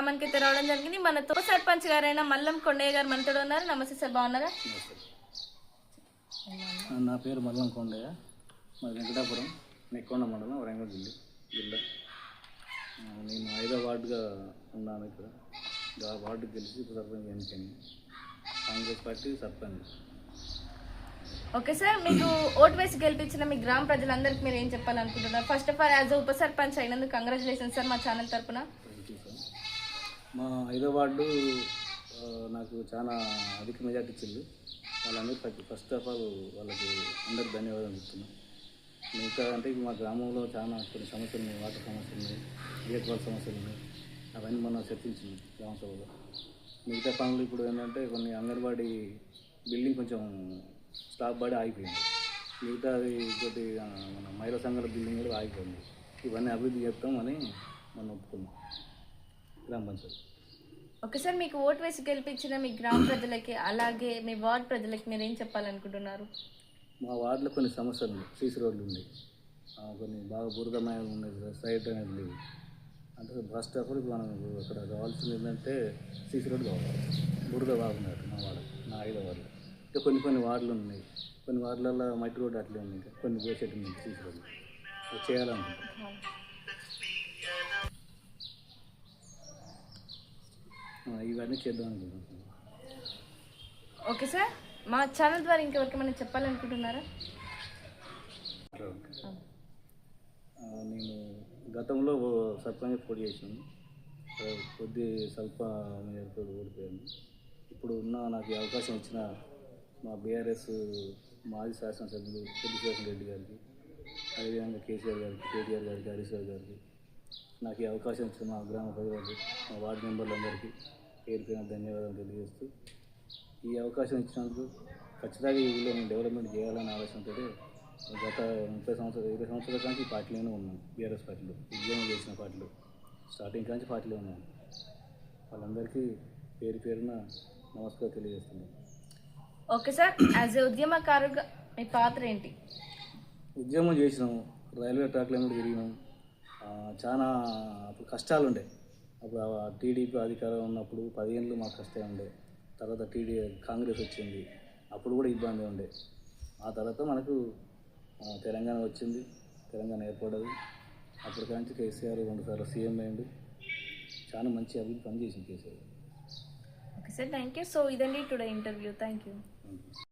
గ్రామానికి అయితే రావడం జరిగింది. మనతో సర్పంచ్ గారైన మల్లం కొండయ్య గారు మనతో ఉన్నారు. నమస్తే సార్, బాగున్నారా? నా పేరు మల్లం కొండయ్య, మాది వెంకటాపురం, నెక్కొండ మండలం, వరంగల్ జిల్లా. నేను 5వ వార్డుగా ఉన్నాను. ఇక్కడ వార్డుకి గెలిచి ఇప్పుడు సర్పంచ్ ఎన్నికైంది. Congress party sarpanch. Okay sir, మీకు ఓటు వేసి గెలిపించిన మీ గ్రామ ప్రజలందరికీ మీరు ఏం చెప్పాలనుకుంటున్నారు? ఫస్ట్ ఆఫ్ ఆల్ యాజ్ ఉప సర్పంచ్ అయినందుకు కంగ్రాచులేషన్స్ సార్ మా ఛానల్ తరఫున. మా 5వ వార్డు నాకు చాలా అధిక మెజార్టీ ఇచ్చింది. వాళ్ళందరూ ఫస్ట్ ఆఫ్ ఆల్ వాళ్ళకి అందరికి ధన్యవాదాలు చెప్తున్నాను. మిగతా అంటే మా గ్రామంలో చాలా కొన్ని సమస్యలు ఉన్నాయి, వాటర్ సమస్యలు ఉన్నాయి, గేట్వాల్ సమస్యలు ఉన్నాయి. అవన్నీ మనం చర్చించింది గ్రామ సభలో. మిగతా పనులు ఇప్పుడు ఏంటంటే కొన్ని అంగన్వాడీ బిల్డింగ్ కొంచెం స్టాప్ పడి ఆగిపోయింది. మిగతాది ఇంకోటి మన మహిళా సంఘాల బిల్డింగ్ కూడా ఆగిపోయింది. ఇవన్నీ అభివృద్ధి చేస్తామని మనం ఒప్పుకున్నాం గ్రామ పంచాయతీ. ఓకే సార్, మీకు ఓటు వేసి గెలిపించిన మీ గ్రామ ప్రజలకి అలాగే మీ వార్డు ప్రజలకి మీరు ఏం చెప్పాలనుకుంటున్నారు? మా వార్డులో కొన్ని సమస్యలు ఉన్నాయి. సీసీ రోడ్లు ఉన్నాయి, కొన్ని బాగా బురదమయం ఉన్నాయి, సైడ్ అనేది లేవు. అంటే ఫస్ట్ ఆఫ్ ఆల్ మనం అక్కడ కావాల్సింది ఏంటంటే సీసీ రోడ్డు కావాలి. బురద బాగున్నారు మా వార్డు, నా 5వ వార్డు. ఇంకా కొన్ని వార్డులు ఉన్నాయి, కొన్ని వార్డులలో మట్టి రోడ్డు అట్లే ఉన్నాయి, ఇంకా కొన్ని వేసేటి ఉన్నాయి సీసీ రోడ్లు. అది చేయాలనుకుంటున్నాం. ఇవన్నీ చేద్దాం అనుకుంటున్నాం. ఓకే సార్, మా ఛానల్ ద్వారా ఇంకెవరికి మనం చెప్పాలనుకుంటున్నారా? నేను గతంలో సర్పంచ్ పోటీ చేసాను, కొద్ది స్వల్ప మేరతో ఓడిపోయాను. ఇప్పుడు నాకు ఈ అవకాశం ఇచ్చిన మా బీఆర్ఎస్ మాజీ శాసనసభ్యులు కొద్దిశేఖర్ రెడ్డి గారికి, అదేవిధంగా కేసీఆర్ గారికి, కేటీఆర్ గారికి, హరీష్ రావు గారికి, నాకు ఈ అవకాశం ఇచ్చిన మా గ్రామ ప్రజలకు, మా వార్డు మెంబర్లందరికీ పేరుపైన ధన్యవాదాలు తెలియజేస్తూ, ఈ అవకాశం ఇచ్చినందుకు ఖచ్చితంగా ఈ ఊళ్ళో నేను డెవలప్మెంట్ చేయాలనే ఆలోచనతో గత 20 సంవత్సరాల నుంచి పార్టీలోనే ఉన్నాను. బీఆర్ఎస్ పార్టీలో ఉద్యోగం చేసిన పార్టీలో స్టార్టింగ్ నుంచి పార్టీలో ఉన్నాను. వాళ్ళందరికీ పేరున నమస్కారం తెలియజేస్తున్నాను. ఓకే సార్, యాజ్ ఏ ఉద్యమకారుగా మీ పాత్ర ఏంటి? ఉద్యమం చేసినాము, రైల్వే ట్రాక్ల మీద తిరిగినాం. చాలా అప్పుడు కష్టాలు ఉండే. అప్పుడు టీడీపీ అధికారం ఉన్నప్పుడు 10 ఏళ్ళు మాకు కష్టం ఉండే. తర్వాత కాంగ్రెస్ వచ్చింది, అప్పుడు కూడా ఇబ్బంది ఉండే. ఆ తర్వాత మనకు తెలంగాణ వచ్చింది, తెలంగాణ ఏర్పడదు. అప్పటికాంచి కేసీఆర్ 2 సార్లు సీఎం అయ్యిండు. చాలా మంచి అభివృద్ధి పనిచేసింది KCR. Okay sir, thank you. So ఇదండి టుడే ఇంటర్వ్యూ. Thank you.